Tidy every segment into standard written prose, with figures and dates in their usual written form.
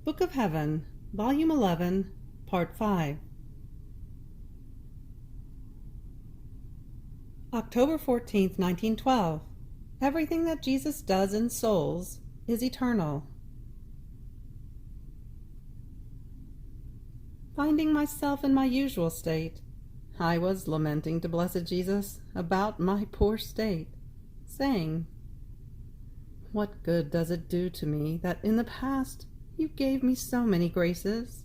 Book of Heaven, Volume 11, Part 5. October 14th, 1912. Everything that Jesus does in souls is eternal. Finding myself in my usual state, I was lamenting to blessed Jesus about my poor state, saying, "What good does it do to me that in the past you gave me so many graces,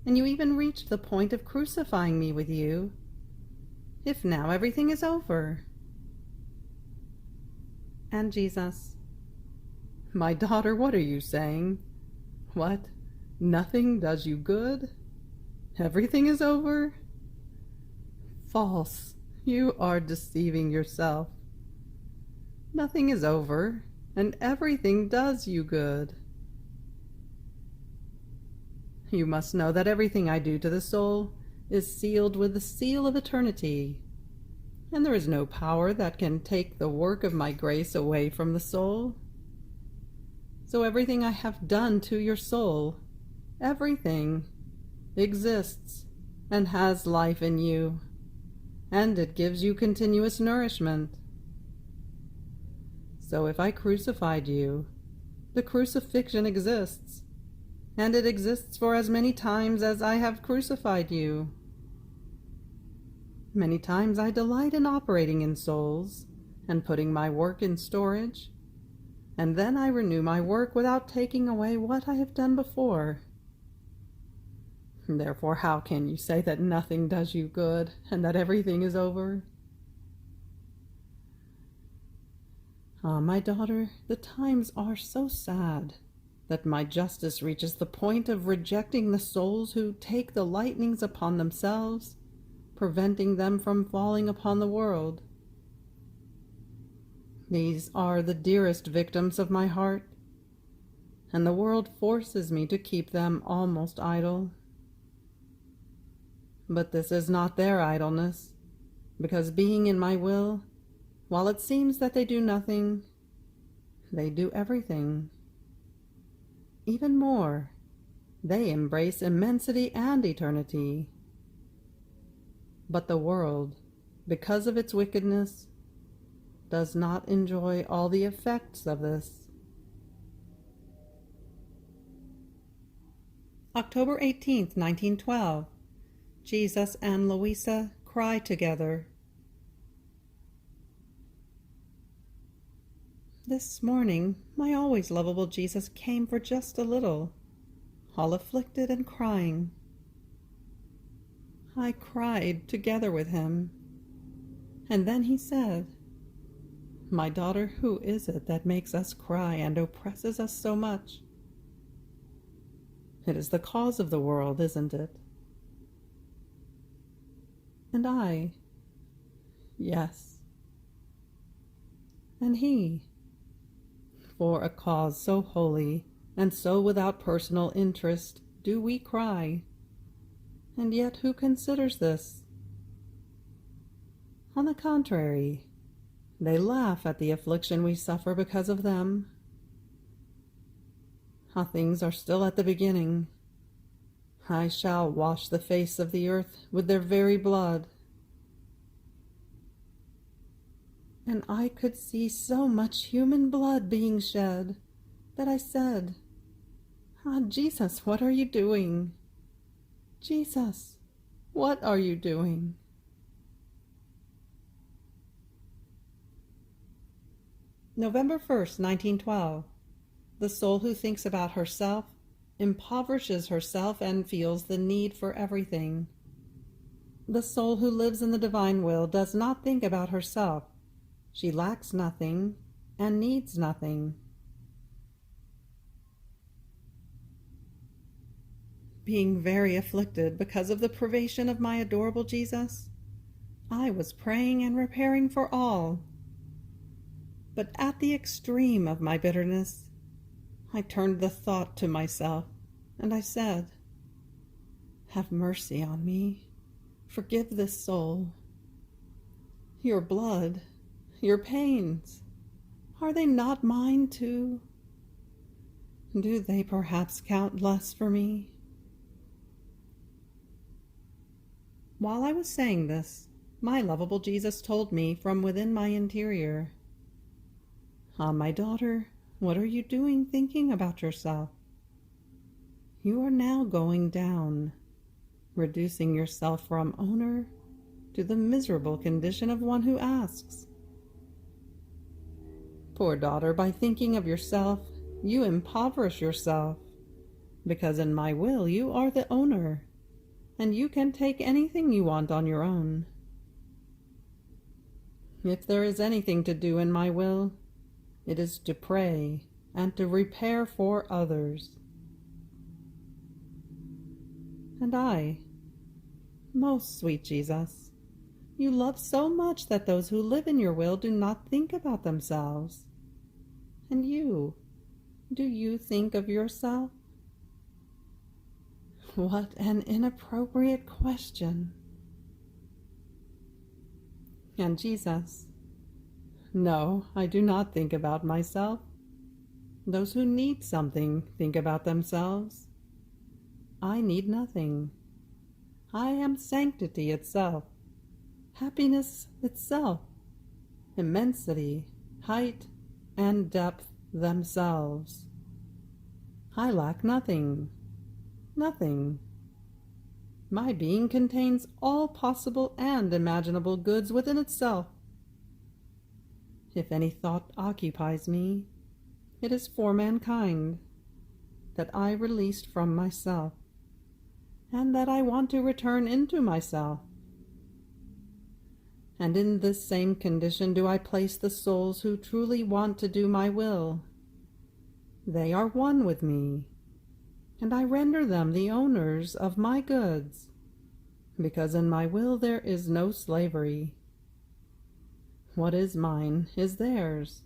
and you even reached the point of crucifying me with you, if now everything is over?" And Jesus, "My daughter, what are you saying? What? Nothing does you good? Everything is over? False! You are deceiving yourself. Nothing is over, and everything does you good. You must know that everything I do to the soul is sealed with the seal of eternity, and there is no power that can take the work of my grace away from the soul. So everything I have done to your soul, everything, exists and has life in you, and it gives you continuous nourishment. So if I crucified you, the crucifixion exists, and it exists for as many times as I have crucified you. Many times I delight in operating in souls and putting my work in storage, and then I renew my work without taking away what I have done before. Therefore, how can you say that nothing does you good and that everything is over? Ah, my daughter, the times are so sad that my justice reaches the point of rejecting the souls who take the lightnings upon themselves, preventing them from falling upon the world. These are the dearest victims of my heart, and the world forces me to keep them almost idle. But this is not their idleness, because being in my will, while it seems that they do nothing, they do everything. Even more, they embrace immensity and eternity. But the world, because of its wickedness, does not enjoy all the effects of this. October 18th, 1912. Jesus and Luisa cry together. This morning, my always lovable Jesus came for just a little, all afflicted and crying. I cried together with him, and then he said, "My daughter, who is it that makes us cry and oppresses us so much? It is the cause of the world, isn't it?" And I, "Yes." And he, "For a cause so holy and so without personal interest do we cry, and yet who considers this? On the contrary, they laugh at the affliction we suffer because of them. How things are still at the beginning. I shall wash the face of the earth with their very blood." And I could see so much human blood being shed that I said, "Ah, Jesus, what are you doing? Jesus, what are you doing?" November 1st, 1912. The soul who thinks about herself impoverishes herself and feels the need for everything. The soul who lives in the divine will does not think about herself. She lacks nothing and needs nothing. Being very afflicted because of the privation of my adorable Jesus, I was praying and repairing for all. But at the extreme of my bitterness, I turned the thought to myself, and I said, "Have mercy on me. Forgive this soul. Your blood, your pains, are they not mine too? Do they perhaps count less for me? While I was saying this, my lovable Jesus told me from within my interior, "Ah, my daughter, what are you doing thinking about yourself? You are now going down, reducing yourself from owner to the miserable condition of one who asks. Poor daughter, by thinking of yourself, you impoverish yourself, because in my will you are the owner, and you can take anything you want on your own. If there is anything to do in my will, it is to pray and to repair for others. And I, most sweet Jesus, you love so much that those who live in your will do not think about themselves. And you, do you think of yourself? What an inappropriate question. And Jesus, no, I do not think about myself. Those who need something think about themselves. I need nothing. I am sanctity itself, happiness itself, immensity, height, and depth themselves. I lack nothing, nothing. My being contains all possible and imaginable goods within itself. If any thought occupies me, it is for mankind, that I released from myself, and that I want to return into myself. And in this same condition do I place the souls who truly want to do my will. They are one with me, and I render them the owners of my goods, because in my will there is no slavery. What is mine is theirs,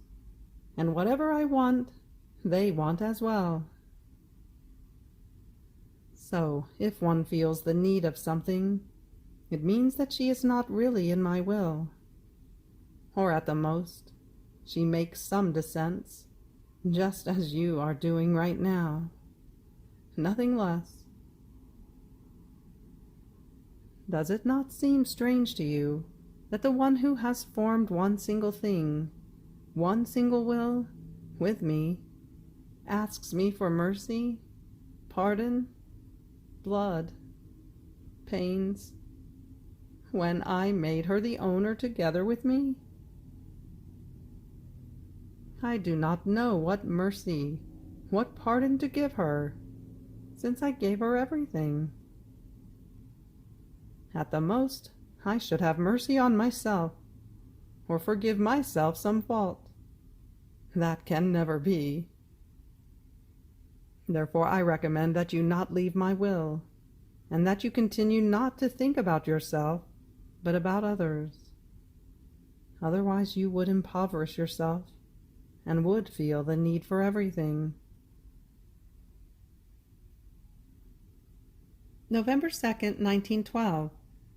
and whatever I want, they want as well. So, if one feels the need of something, it means that she is not really in my will. Or at the most, she makes some dissents, just as you are doing right now. Nothing less. Does it not seem strange to you that the one who has formed one single thing, one single will, with me, asks me for mercy, pardon, blood, pains, when I made her the owner together with me? I do not know what mercy, what pardon to give her, since I gave her everything. At the most, I should have mercy on myself, or forgive myself some fault. That can never be. Therefore I recommend that you not leave my will, and that you continue not to think about yourself, but about others. Otherwise you would impoverish yourself, and would feel the need for everything. November 2nd, 1912.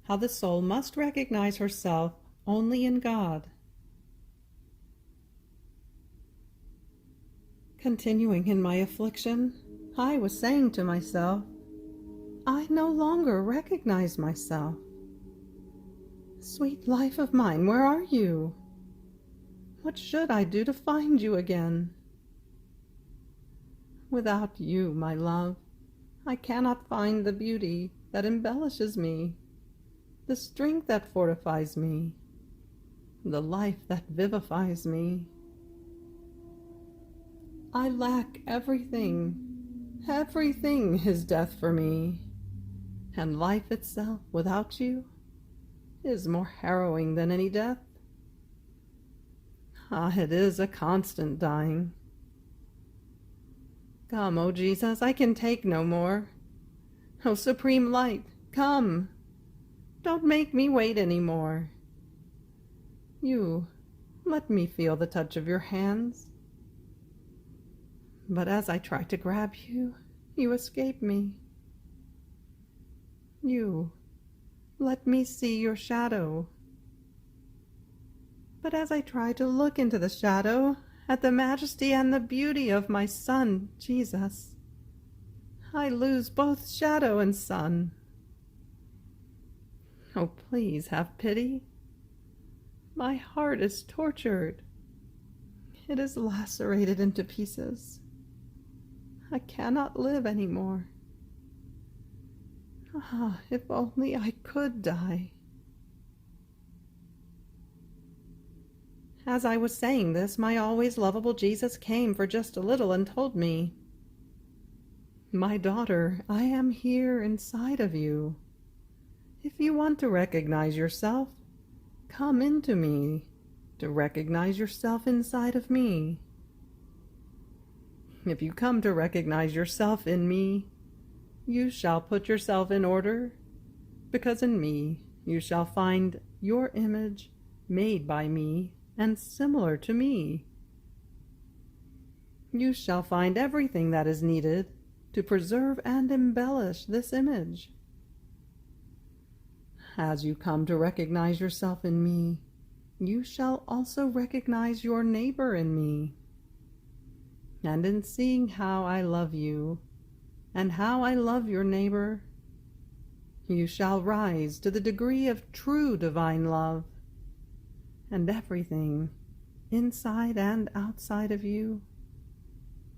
How the soul must recognize herself only in God. Continuing in my affliction, I was saying to myself, I no longer recognize myself. Sweet life of mine, where are you? What should I do to find you again? Without you, my love, I cannot find the beauty that embellishes me, the strength that fortifies me, the life that vivifies me. I lack everything. Everything is death for me, and life itself without you is more harrowing than any death. Ah, it is a constant dying. Come, O Jesus, I can take no more. O Supreme Light, come. Don't make me wait any more. You, let me feel the touch of your hands. But as I try to grab you, you escape me. You, let me see your shadow. But as I try to look into the shadow, at the majesty and the beauty of my Son, Jesus, I lose both shadow and sun. Oh, please have pity. My heart is tortured. It is lacerated into pieces. I cannot live any more. Ah, if only I could die. As I was saying this, my always lovable Jesus came for just a little and told me, "My daughter, I am here inside of you. If you want to recognize yourself, come into me to recognize yourself inside of me. If you come to recognize yourself in me, you shall put yourself in order, because in me you shall find your image made by me and similar to me. You shall find everything that is needed to preserve and embellish this image. As you come to recognize yourself in me, you shall also recognize your neighbor in me. And in seeing how I love you, and how I love your neighbor, you shall rise to the degree of true divine love, and everything, inside and outside of you,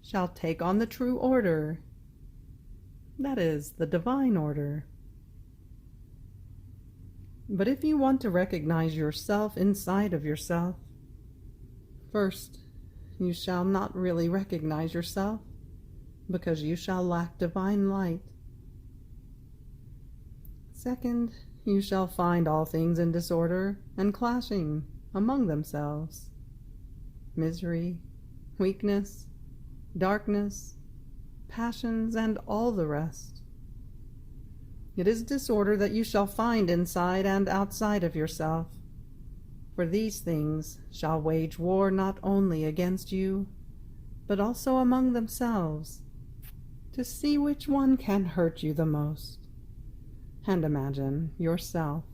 shall take on the true order, that is, the divine order. But if you want to recognize yourself inside of yourself, first, you shall not really recognize yourself, because you shall lack divine light. Second, you shall find all things in disorder and clashing among themselves. Misery, weakness, darkness, passions, and all the rest. It is disorder that you shall find inside and outside of yourself, for these things shall wage war not only against you, but also among themselves, to see which one can hurt you the most. And imagine yourself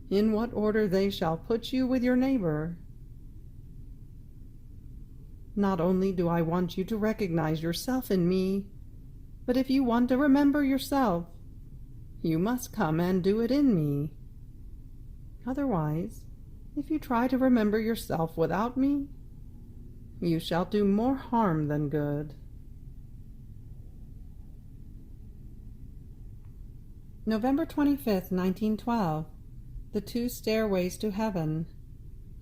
in what order they shall put you with your neighbor. Not only do I want you to recognize yourself in me, but if you want to remember yourself, you must come and do it in me. Otherwise, if you try to remember yourself without me, you shall do more harm than good. November 25th, 1912. The 2 stairways to heaven.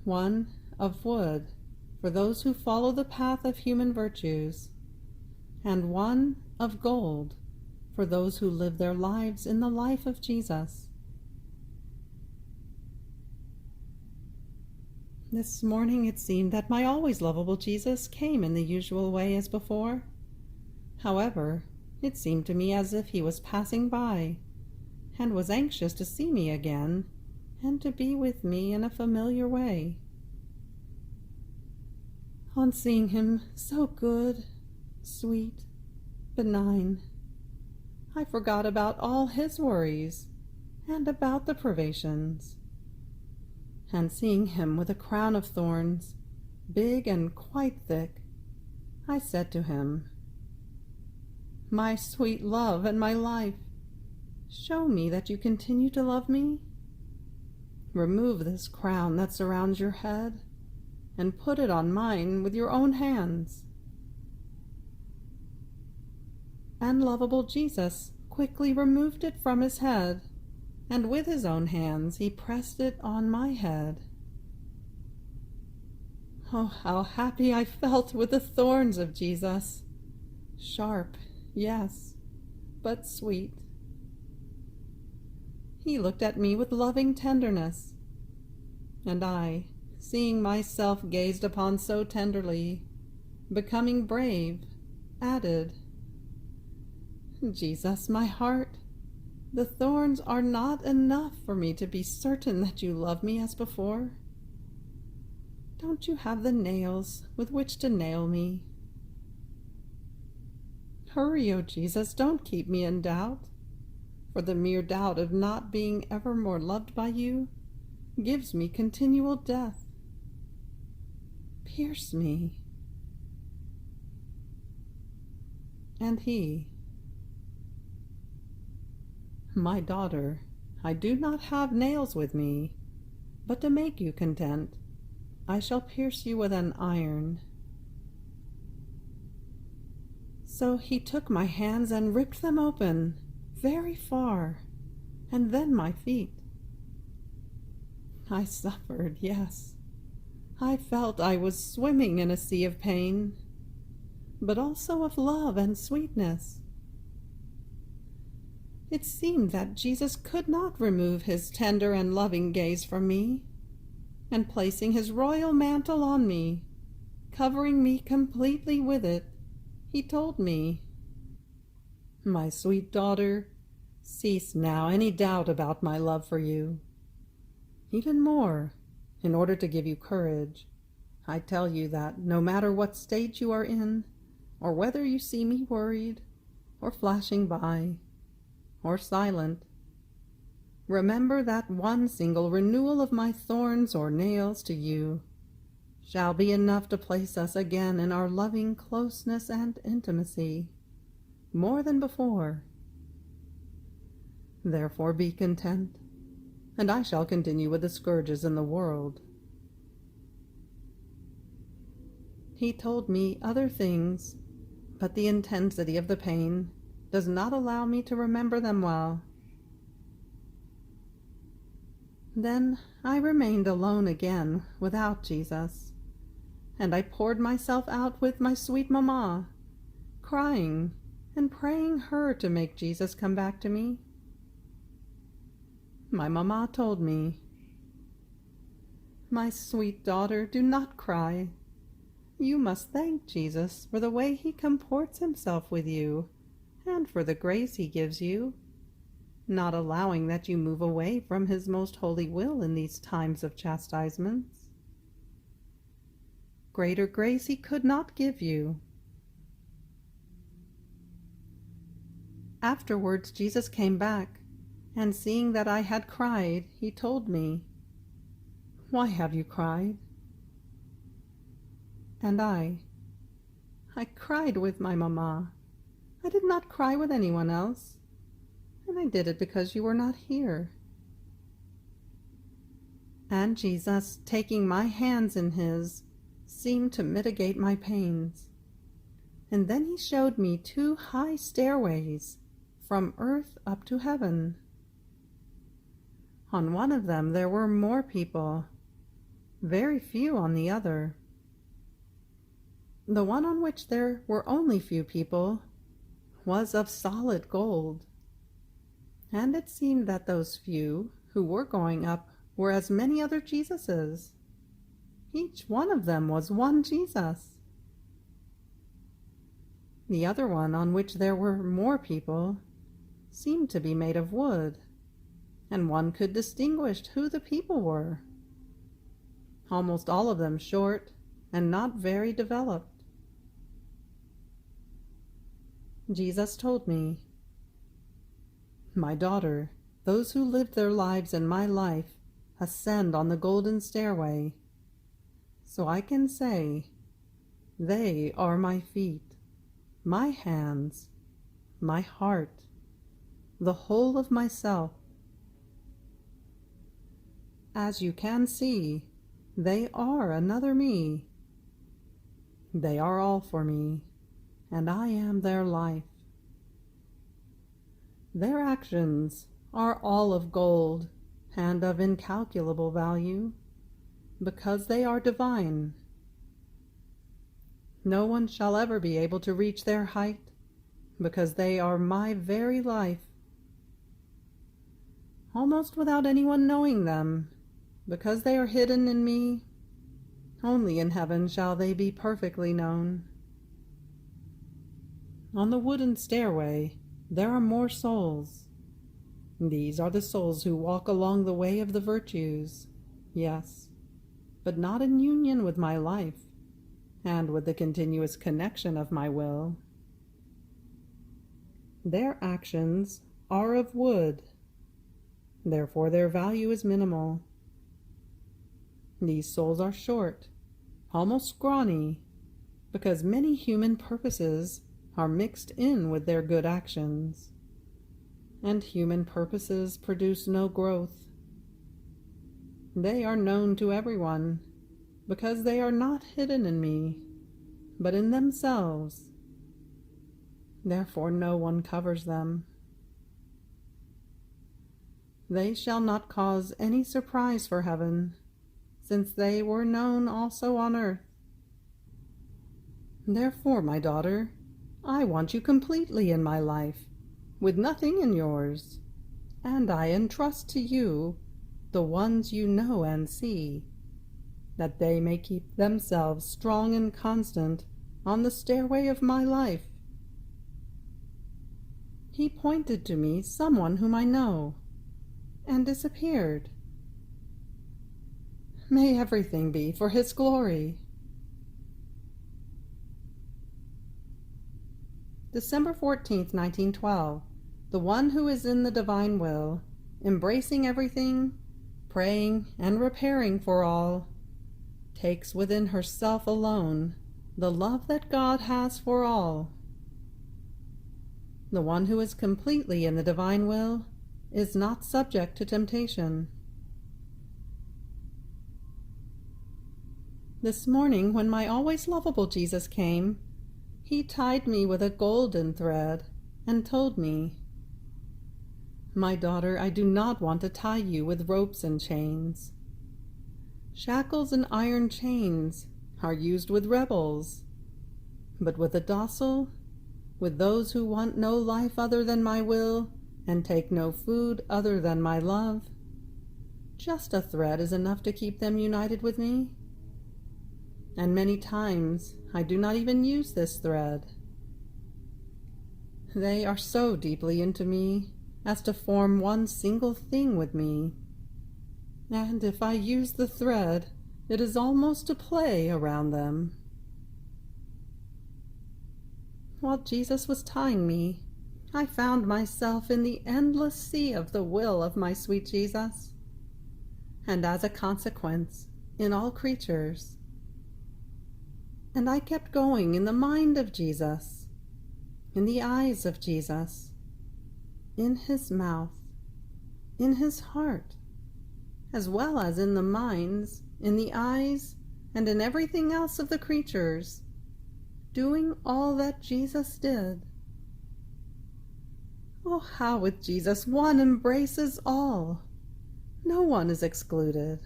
One of wood, for those who follow the path of human virtues, and one of gold, for those who live their lives in the life of Jesus. This morning it seemed that my always lovable Jesus came in the usual way as before. However, it seemed to me as if he was passing by, and was anxious to see me again, and to be with me in a familiar way. On seeing him so good, sweet, benign, I forgot about all his worries, and about the privations. And seeing him with a crown of thorns, big and quite thick, I said to him, "My sweet love and my life, show me that you continue to love me. Remove this crown that surrounds your head, and put it on mine with your own hands." And lovable Jesus quickly removed it from his head, and with his own hands he pressed it on my head. Oh, how happy I felt with the thorns of Jesus! Sharp, yes, but sweet. He looked at me with loving tenderness, and I, seeing myself gazed upon so tenderly, becoming brave, added, "Jesus, my heart, the thorns are not enough for me to be certain that you love me as before. Don't you have the nails with which to nail me? Hurry, O Jesus, don't keep me in doubt, for the mere doubt of not being ever more loved by you gives me continual death. Pierce me, And he, "My daughter, I do not have nails with me, but to make you content, I shall pierce you with an iron." So he took my hands and ripped them open, very far, and then my feet. I suffered, yes. I felt I was swimming in a sea of pain, but also of love and sweetness. It seemed that Jesus could not remove his tender and loving gaze from me, and placing his royal mantle on me, covering me completely with it, he told me, "My sweet daughter, cease now any doubt about my love for you. Even more, in order to give you courage, I tell you that no matter what state you are in, or whether you see me worried, or flashing by, or silent, remember that one single renewal of my thorns or nails to you shall be enough to place us again in our loving closeness and intimacy, more than before. Therefore be content, and I shall continue with the scourges in the world." He told me other things, but the intensity of the pain does not allow me to remember them well. Then I remained alone again without Jesus, and I poured myself out with my sweet mamma, crying and praying her to make Jesus come back to me. My mamma told me, "My sweet daughter, do not cry. You must thank Jesus for the way he comports himself with you, and for the grace he gives you, not allowing that you move away from his most holy will in these times of chastisements. Greater grace he could not give you." Afterwards Jesus came back, and seeing that I had cried, he told me, "Why have you cried?" And I cried with my mamma. I did not cry with anyone else, and I did it because you were not here. And Jesus, taking my hands in his, seemed to mitigate my pains. And then he showed me 2 high stairways from earth up to heaven. On one of them there were more people, very few on the other. The one on which there were only few people was of solid gold, and it seemed that those few who were going up were as many other Jesuses. Each one of them was one Jesus. The other one, on which there were more people, seemed to be made of wood, and one could distinguish who the people were. Almost all of them short and not very developed. Jesus told me, "My daughter, those who lived their lives in my life ascend on the golden stairway. So I can say, they are my feet, my hands, my heart, the whole of myself. As you can see, they are another me. They are all for me, and I am their life. Their actions are all of gold and of incalculable value, because they are divine. No one shall ever be able to reach their height, because they are my very life. Almost without anyone knowing them, because they are hidden in me, only in heaven shall they be perfectly known. On the wooden stairway there are more souls. These are the souls who walk along the way of the virtues, yes, but not in union with my life, and with the continuous connection of my will. Their actions are of wood, therefore their value is minimal. These souls are short, almost scrawny, because many human purposes are mixed in with their good actions, and human purposes produce no growth. They are known to everyone, because they are not hidden in me, but in themselves. Therefore no one covers them. They shall not cause any surprise for heaven, since they were known also on earth. Therefore, my daughter, I want you completely in my life, with nothing in yours, and I entrust to you the ones you know and see, that they may keep themselves strong and constant on the stairway of my life. He pointed to me someone whom I know, and disappeared. May everything be for his glory. December 14th, 1912. The one who is in the divine will, embracing everything, praying and repairing for all, takes within herself alone the love that God has for all. The one who is completely in the divine will is not subject to temptation. This morning, when my always lovable Jesus came, he tied me with a golden thread and told me, "My daughter, I do not want to tie you with ropes and chains. Shackles and iron chains are used with rebels, but with the docile, with those who want no life other than my will and take no food other than my love, just a thread is enough to keep them united with me. And many times I do not even use this thread. They are so deeply into me as to form one single thing with me, and if I use the thread, it is almost a play around them." While Jesus was tying me, I found myself in the endless sea of the will of my sweet Jesus, and as a consequence, in all creatures. And I kept going in the mind of Jesus, in the eyes of Jesus, in his mouth, in his heart, as well as in the minds, in the eyes, and in everything else of the creatures, doing all that Jesus did. Oh, how with Jesus one embraces all. No one is excluded.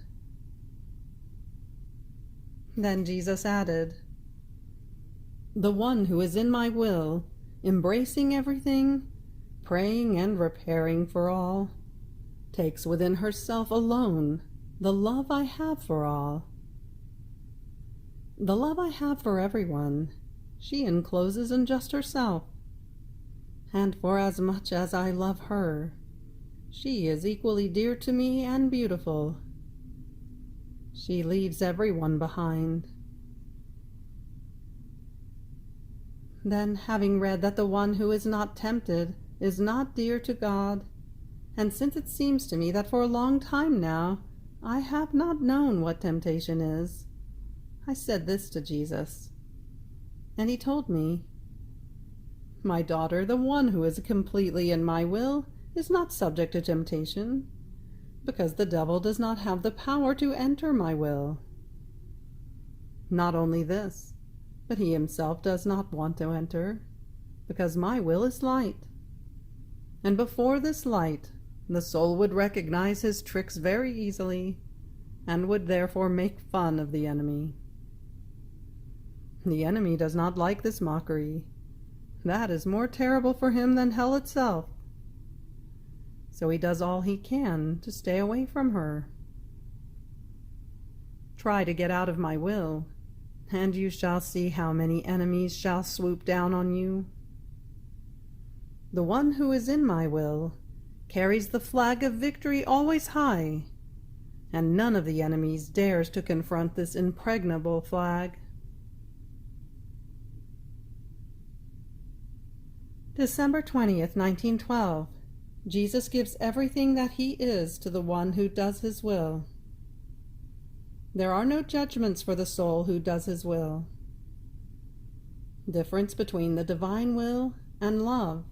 Then Jesus added, "The one who is in my will, embracing everything, praying and repairing for all, takes within herself alone the love I have for all. The love I have for everyone, she encloses in just herself, and for as much as I love her, she is equally dear to me and beautiful. She leaves everyone behind." Then, having read that the one who is not tempted is not dear to God, and since it seems to me that for a long time now I have not known what temptation is, I said this to Jesus, and he told me, "My daughter, the one who is completely in my will is not subject to temptation, because the devil does not have the power to enter my will. Not only this, but he himself does not want to enter, because my will is light. And before this light, the soul would recognize his tricks very easily, and would therefore make fun of the enemy. The enemy does not like this mockery. That is more terrible for him than hell itself. So he does all he can to stay away from her. Try to get out of my will, and you shall see how many enemies shall swoop down on you. The one who is in my will carries the flag of victory always high, and none of the enemies dares to confront this impregnable flag. December 20th, 1912. Jesus gives everything that he is to the one who does his will. There are no judgments for the soul who does his will. Difference between the divine will and love.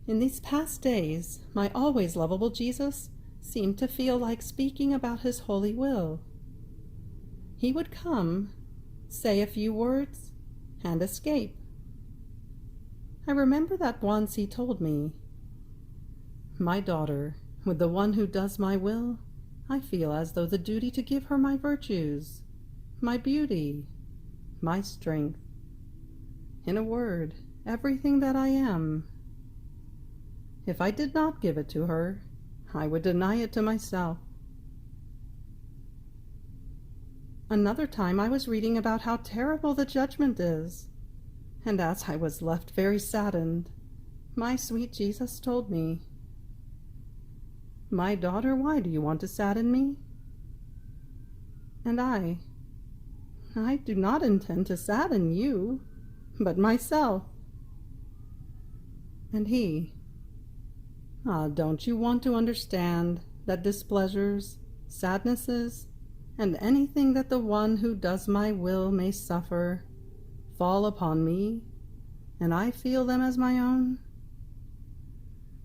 In these past days, my always lovable Jesus seemed to feel like speaking about his holy will. He would come, say a few words, and escape. I remember that once he told me, "My daughter, with the one who does my will, I feel as though the duty to give her my virtues, my beauty, my strength, in a word, everything that I am. If I did not give it to her, I would deny it to myself." Another time I was reading about how terrible the judgment is, and as I was left very saddened, my sweet Jesus told me, "My daughter, why do you want to sadden me?" And I do not intend to sadden you, but myself. And he, don't you want to understand that displeasures, sadnesses, and anything that the one who does my will may suffer fall upon me, and I feel them as my own?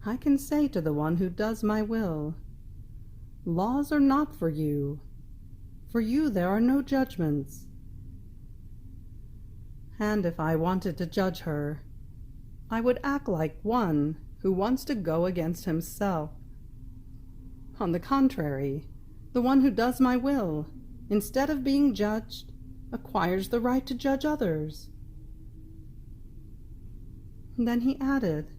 I can say to the one who does my will, "Laws are not for you. For you there are no judgments." And if I wanted to judge her, I would act like one who wants to go against himself. On the contrary, the one who does my will, instead of being judged, acquires the right to judge others. Then he added,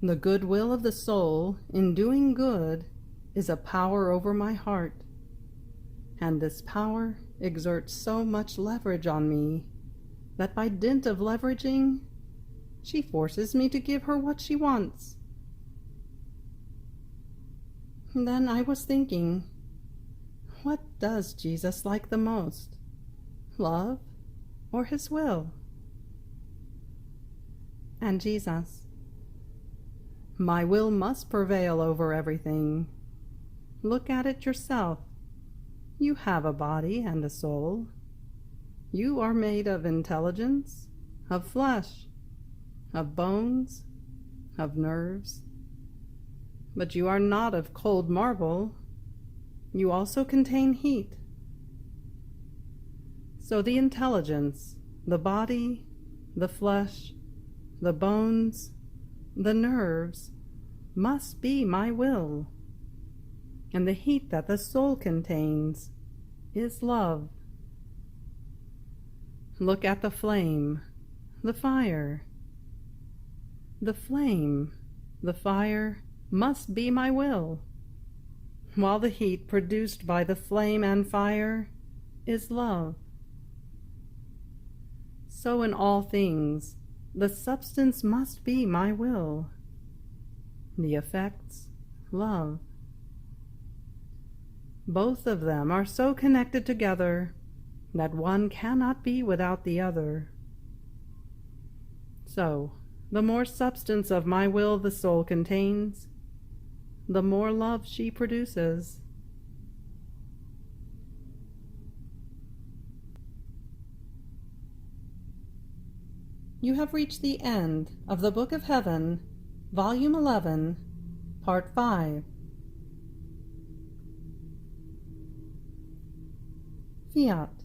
"The good will of the soul in doing good is a power over my heart, and this power exerts so much leverage on me that by dint of leveraging, she forces me to give her what she wants." Then I was thinking, what does Jesus like the most, love or his will? And Jesus, "My will must prevail over everything. Look at it yourself. You have a body and a soul. You are made of intelligence, of flesh, of bones, of nerves. But you are not of cold marble. You also contain heat. So the intelligence, the body, the flesh, the bones, the nerves must be my will. And the heat that the soul contains is love. Look at the flame, the fire. The flame, the fire, must be my will, while the heat produced by the flame and fire is love. So in all things, the substance must be my will, the effects, love. Both of them are so connected together that one cannot be without the other. So, the more substance of my will the soul contains, the more love she produces. You have reached the end of the Book of Heaven, Volume 11, Part 5. Fiat.